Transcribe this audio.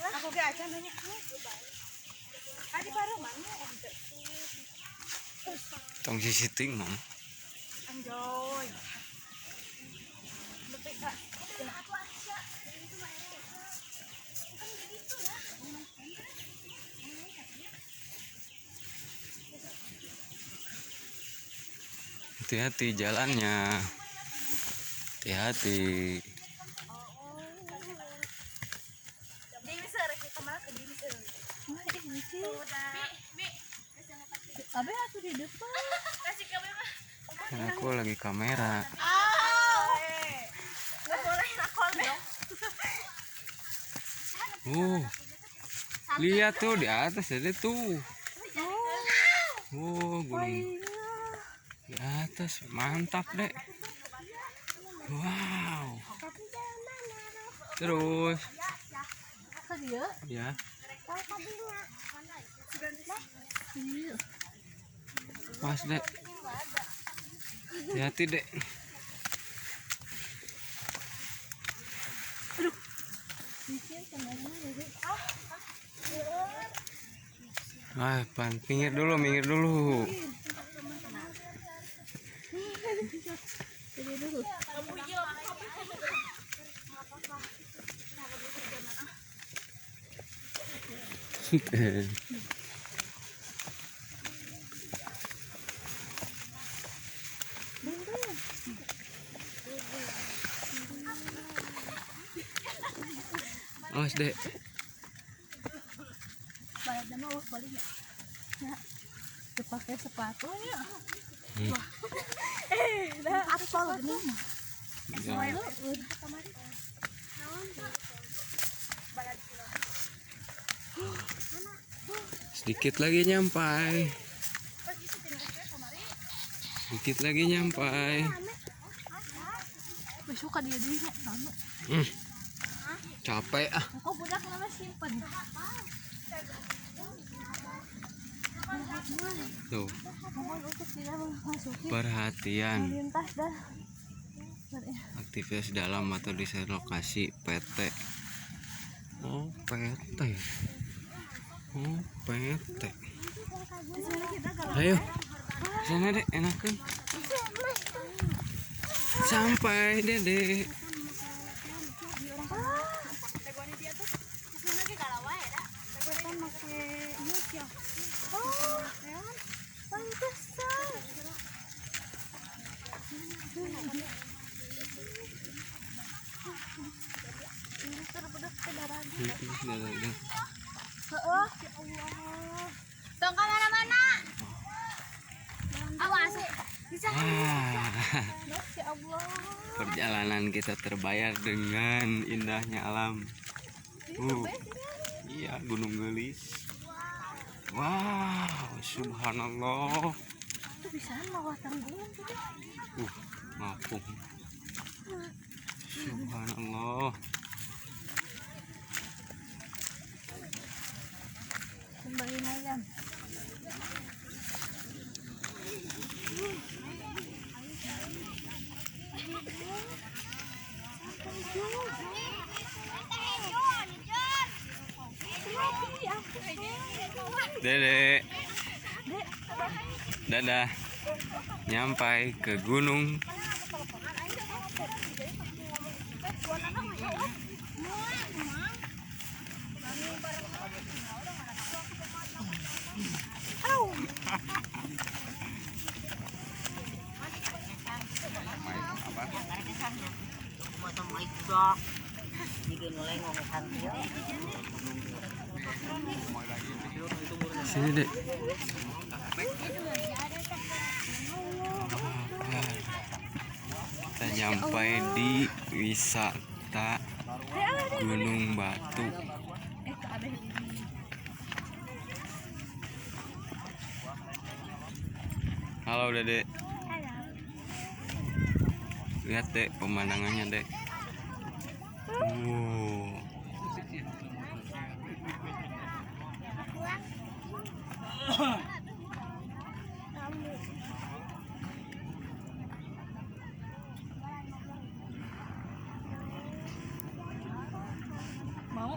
Aku ge acan banyak. Adi baru mana? Tong sisiting mah. Anjoy. Lebih kak. Hati-hati jalannya. Hati-hati. Abe aku di depan. Kasih kabe mah. Aku lagi kamera. Nggak boleh nakal dong. Lihat tuh di atas ada tuh. Gunung di atas mantap dek. Wow. Terus. Ya. Mas dek. Hati-hati dek. Pinggir dulu, minggir dulu. Awas dek. Baliknya mau baliknya. Ya, pakai sepatunya. Dah aspal gini mah. Sedikit lagi nyampai. Sedikit lagi nyampai. Besok dia dulu Capek ah. Kok budak nama simpen. Tuh. Untuk tidak memasuki Perhatian. lintas dah. Aktivitas dalam atau desain lokasi PT. Oh PT. Oh PT. Ayo. Sana dek enakan. Sampai dede. Tong ke mana-mana. Awas. Ya Allah. Perjalanan kita terbayar dengan indahnya alam. Iya, Gunung Gelis. Wow, subhanallah. Itu bisa bawa tanggungan gitu. Ngapung. Subhanallah. Kembali aja. Dede. Dadah. Nyampai ke gunung. Sini dek. Kita nyampai di wisata Gunung Batu. Halo Dek. Lihat dek pemandangannya dek. Mau